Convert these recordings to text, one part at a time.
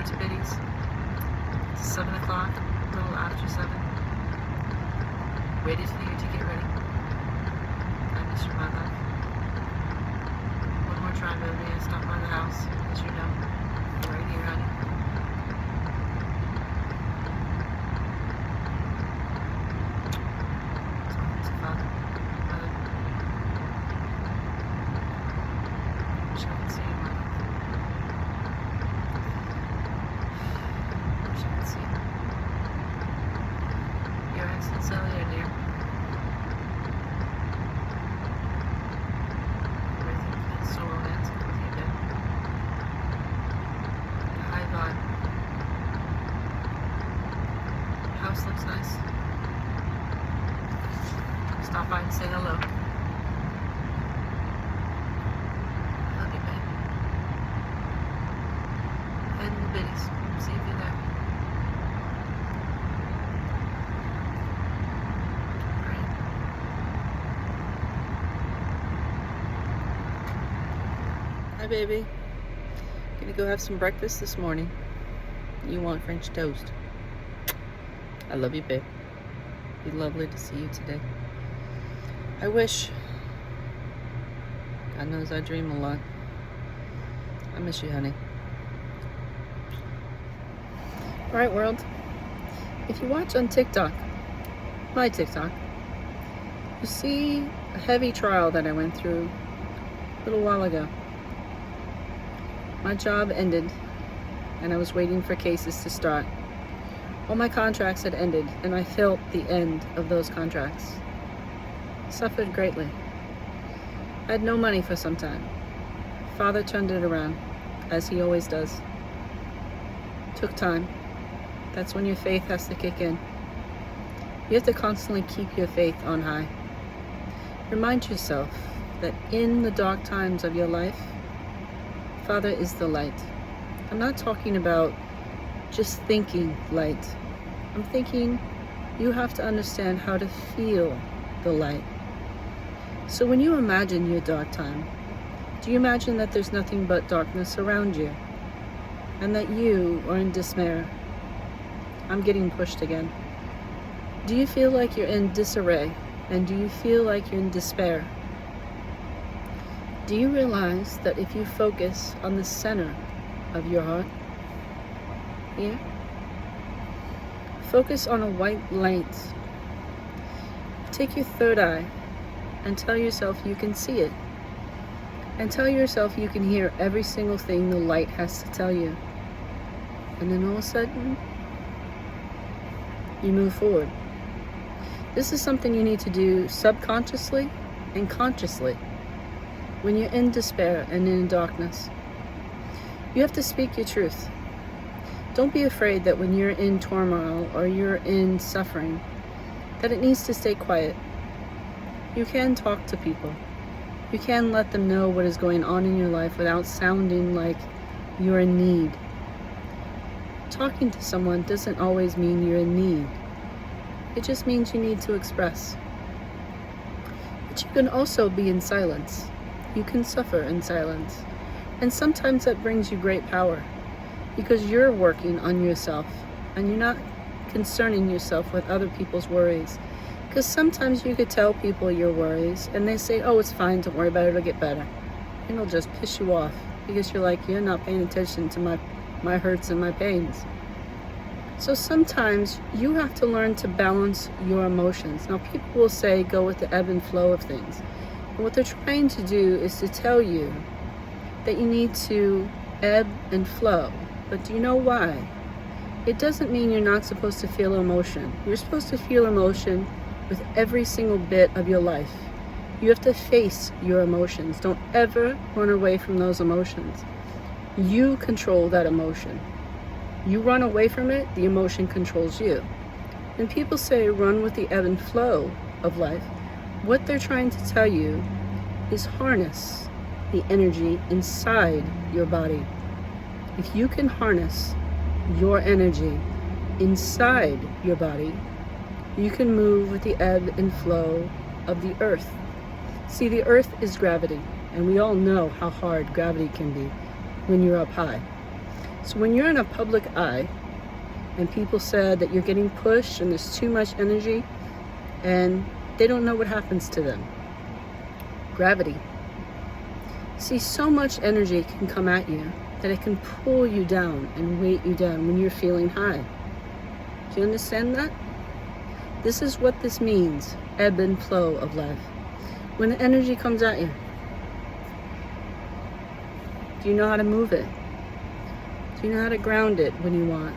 over to Biddy's. It's 7 o'clock, a little after 7. Waited for you to get ready. I miss you, my love. One more try, baby, and stop by the house, as you know. You're right here, honey. Talking to Father, Mother. Wish I could see you, my love. Wish I could see you. Your accent's earlier, dear. Everything feels so romantic with you, babe. The high vibe. Your house looks nice. Stop by and say hello. I love you, babe. Head in the Biddies. See if you're there. Alright. Hi, baby. Gonna go have some breakfast this morning. You want French toast. I love you, babe. Be lovely to see you today. I wish. God knows I dream a lot. I miss you, honey. Alright, world. If you watch on TikTok, my TikTok, you see a heavy trial that I went through a little while ago. My job ended, and I was waiting for cases to start. All my contracts had ended, and I felt the end of those contracts. Suffered greatly. I had no money for some time. Father turned it around, as he always does. Took time. That's when your faith has to kick in. You have to constantly keep your faith on high. Remind yourself that in the dark times of your life, Father is the light. I'm not talking about just thinking light. I'm thinking you have to understand how to feel the light. So when you imagine your dark time, do you imagine that there's nothing but darkness around you and that you are in despair? I'm getting pushed again. Do you feel like you're in disarray, and do you feel like you're in despair? Do you realize that if you focus on the center of your heart, here, focus on a white light. Take your third eye and tell yourself you can see it. And tell yourself you can hear every single thing the light has to tell you. And then all of a sudden, you move forward. This is something you need to do subconsciously and consciously when you're in despair and in darkness. You have to speak your truth. Don't be afraid that when you're in turmoil or you're in suffering, that it needs to stay quiet. You can talk to people. You can let them know what is going on in your life without sounding like you're in need. Talking to someone doesn't always mean you're in need. It just means you need to express. But you can also be in silence. You can suffer in silence. And sometimes that brings you great power because you're working on yourself and you're not concerning yourself with other people's worries. Because sometimes you could tell people your worries and they say, oh, it's fine, don't worry about it, it'll get better. And it'll just piss you off because you're like, you're not paying attention to my hurts and my pains. So sometimes you have to learn to balance your emotions. Now people will say, go with the ebb and flow of things. And what they're trying to do is to tell you that you need to ebb and flow. But do you know why? It doesn't mean you're not supposed to feel emotion. You're supposed to feel emotion with every single bit of your life. You have to face your emotions. Don't ever run away from those emotions. You control that emotion. You run away from it, the emotion controls you. When people say run with the ebb and flow of life, what they're trying to tell you is harness the energy inside your body. If you can harness your energy inside your body, you can move with the ebb and flow of the earth. See, the earth is gravity, and we all know how hard gravity can be when you're up high. So when you're in a public eye and people said that you're getting pushed and there's too much energy and they don't know what happens to them. Gravity. See, so much energy can come at you that it can pull you down and weight you down when you're feeling high. Do you understand that? This is what this means, ebb and flow of life. When the energy comes at you, do you know how to move it? Do you know how to ground it when you want?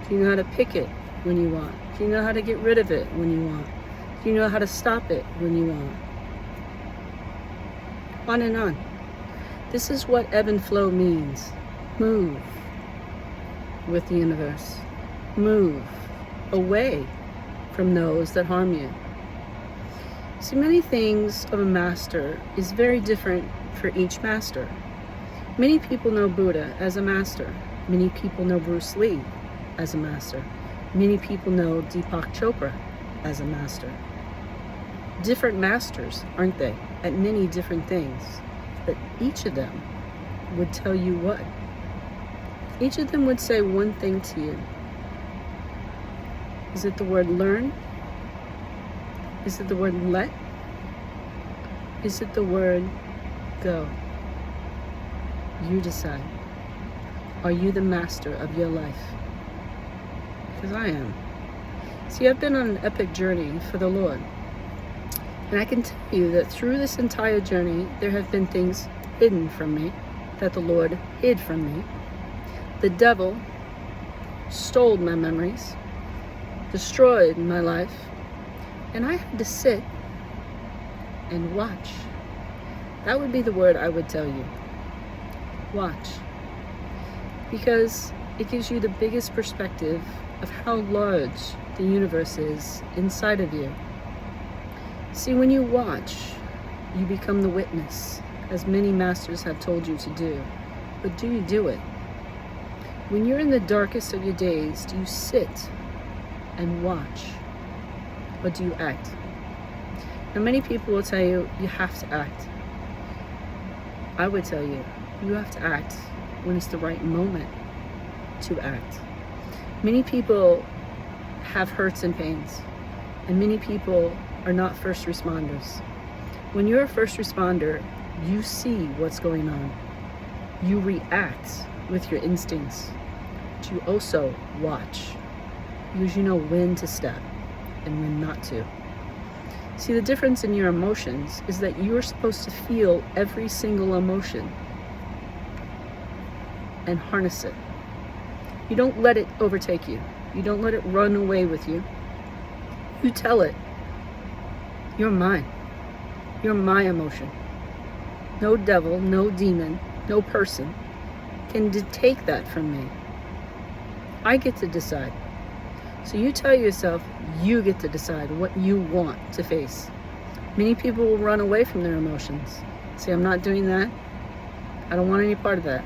Do you know how to pick it when you want? Do you know how to get rid of it when you want? Do you know how to stop it when you want? On and on. This is what ebb and flow means. Move with the universe. Move away from those that harm you. See, many things of a master is very different for each master. Many people know Buddha as a master. Many people know Bruce Lee as a master. Many people know Deepak Chopra as a master. Different masters, aren't they, at many different things. But each of them would tell you what? Each of them would say one thing to you. Is it the word learn? Is it the word let? Is it the word go? You decide. Are you the master of your life? Because I am. See, I've been on an epic journey for the Lord. And I can tell you that through this entire journey, there have been things hidden from me, that the Lord hid from me. The devil stole my memories, destroyed my life, and I had to sit and watch. That would be the word I would tell you. Watch. Because it gives you the biggest perspective of how large the universe is inside of you. See, when you watch, you become the witness, as many masters have told you to do. But do you do it? When you're in the darkest of your days, do you sit and watch? Or do you act? Now, many people will tell you, you have to act. I would tell you, you have to act when it's the right moment to act. Many people have hurts and pains, and many people are not first responders. When you're a first responder, you see what's going on. You react with your instincts. But you also watch, because you know when to step and when not to. See, the difference in your emotions is that you're supposed to feel every single emotion and harness it. You don't let it overtake you. You don't let it run away with you. You tell it, you're mine. You're my emotion. No devil, no demon, no person can take that from me. I get to decide. So you tell yourself, you get to decide what you want to face. Many people will run away from their emotions. Say, I'm not doing that. I don't want any part of that.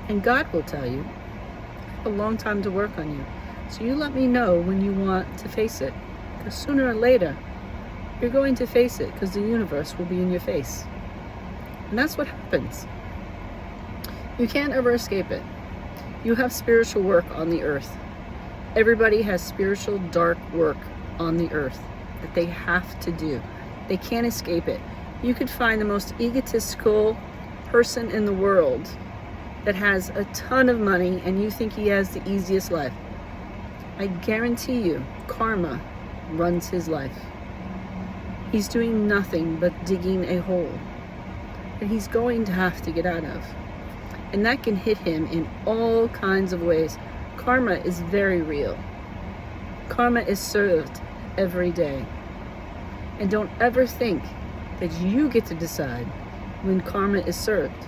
And God will tell you, I have a long time to work on you. So you let me know when you want to face it. Because sooner or later, you're going to face it, because the universe will be in your face. And that's what happens. You can't ever escape it. You have spiritual work on the earth. Everybody has spiritual dark work on the earth that they have to do. They can't escape it. You could find the most egotistical person in the world that has a ton of money and you think he has the easiest life. I guarantee you, karma runs his life. He's doing nothing but digging a hole that he's going to have to get out of. And that can hit him in all kinds of ways. Karma is very real. Karma is served every day. And don't ever think that you get to decide when karma is served.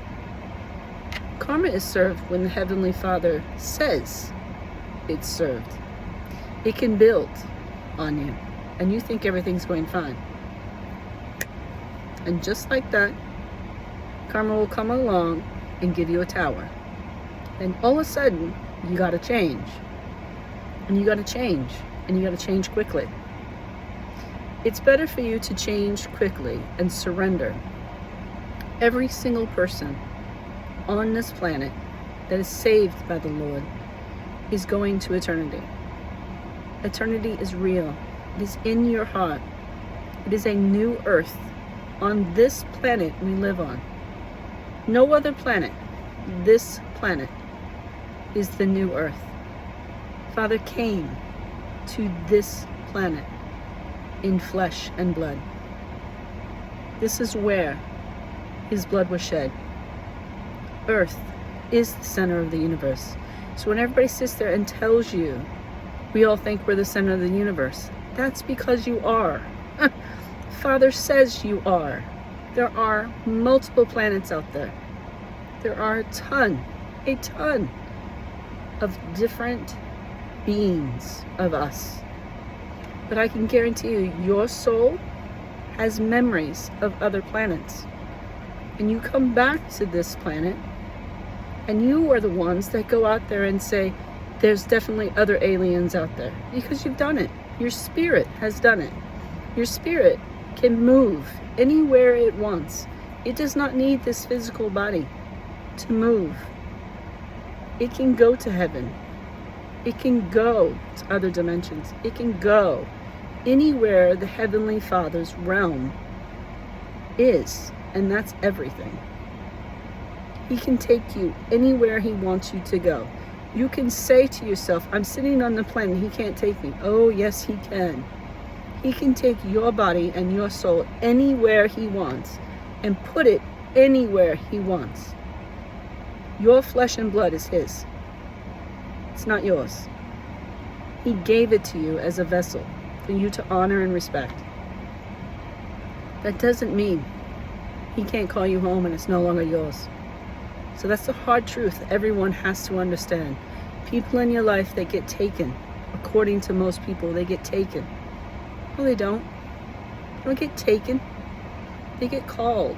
Karma is served when the Heavenly Father says it's served. It can build on you, and you think everything's going fine. And just like that, karma will come along and give you a tower. And all of a sudden, you gotta change. And you gotta change. And you gotta change quickly. It's better for you to change quickly and surrender. Every single person on this planet that is saved by the Lord is going to eternity. Eternity is real. It is in your heart. It is a new earth on this planet we live on. No other planet. This planet is the new earth. Father came to this planet in flesh and blood. This is where his blood was shed. Earth is the center of the universe. So when everybody sits there and tells you, we all think we're the center of the universe, that's because you are. Father says you are. There are multiple planets out there. There are a ton of different beings of us. But I can guarantee you, your soul has memories of other planets. And you come back to this planet, and you are the ones that go out there and say, there's definitely other aliens out there. Because you've done it. Your spirit has done it. Your spirit can move anywhere it wants. It does not need this physical body to move. It can go to heaven. It can go to other dimensions. It can go anywhere the Heavenly Father's realm is, and that's everything. He can take you anywhere he wants you to go. You can say to yourself, I'm sitting on the planet, he can't take me. Oh, yes, he can. He can take your body and your soul anywhere he wants and put it anywhere he wants. Your flesh and blood is his. It's not yours. He gave it to you as a vessel for you to honor and respect. That doesn't mean he can't call you home and it's no longer yours. So that's the hard truth everyone has to understand. People in your life, they get taken. According to most people, they get taken. No, they don't. They don't get taken. They get called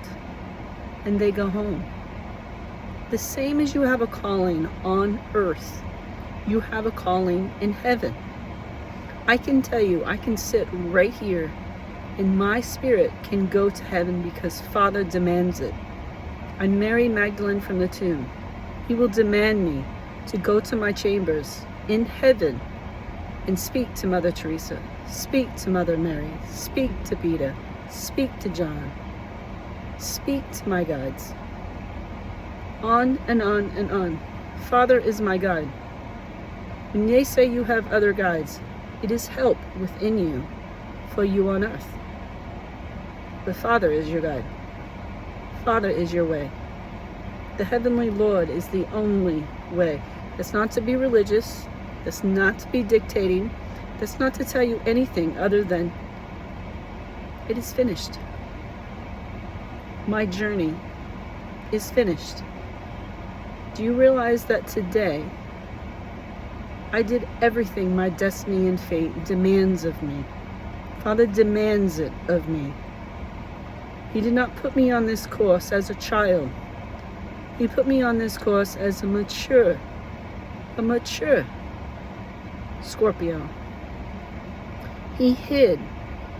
and they go home. The same as you have a calling on earth, you have a calling in heaven. I can tell you, I can sit right here and my spirit can go to heaven because Father demands it. I'm Mary Magdalene from the tomb. He will demand me to go to my chambers in heaven and speak to Mother Teresa, speak to Mother Mary, speak to Peter, speak to John, speak to my guides. On and on and on. Father is my guide. When they say you have other guides, it is help within you for you on earth. But Father is your guide. Father is your way. The Heavenly Lord is the only way. That's not to be religious. That's not to be dictating. That's not to tell you anything other than it is finished. My journey is finished. Do you realize that today I did everything my destiny and fate demands of me? Father demands it of me. He did not put me on this course as a child. He put me on this course as a mature Scorpio. He hid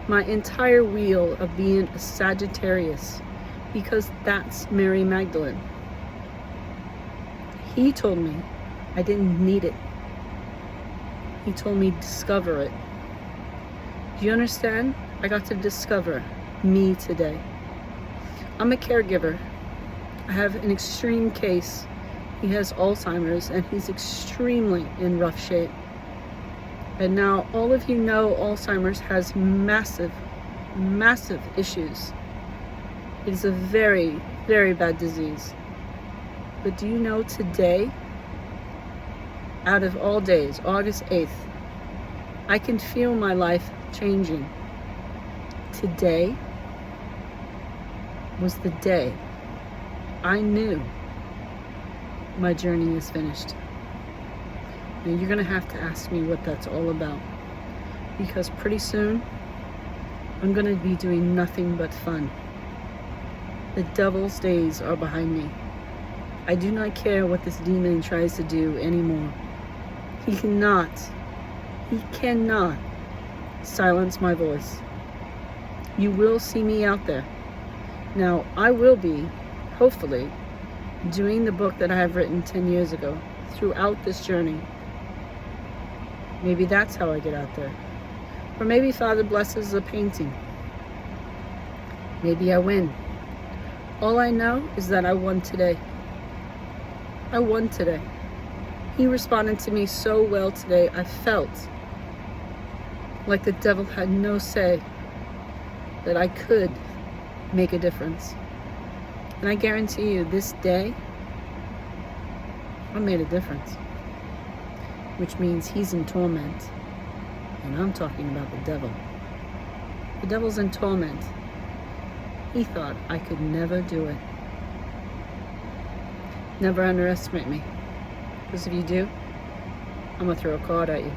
my entire wheel of being a Sagittarius because that's Mary Magdalene. He told me I didn't need it. He told me discover it. Do you understand? I got to discover me today. I'm a caregiver. I have an extreme case. He has Alzheimer's and he's extremely in rough shape. And now all of you know Alzheimer's has massive issues. It is a very, very bad disease. But do you know today, out of all days, August 8th, I can feel my life changing. Today was the day I knew my journey is finished. Now you're gonna have to ask me what that's all about, because pretty soon I'm gonna be doing nothing but fun. The devil's days are behind me. I do not care what this demon tries to do anymore. He cannot silence my voice. You will see me out there. Now, I will be, hopefully, doing the book that I have written 10 years ago, throughout this journey. Maybe that's how I get out there. Or maybe Father blesses a painting. Maybe I win. All I know is that I won today. I won today. He responded to me so well today. I felt like the devil had no say, that I could make a difference. And I guarantee you, this day, I made a difference. Which means he's in torment. And I'm talking about the devil. The devil's in torment. He thought I could never do it. Never underestimate me. Because if you do, I'm going to throw a card at you.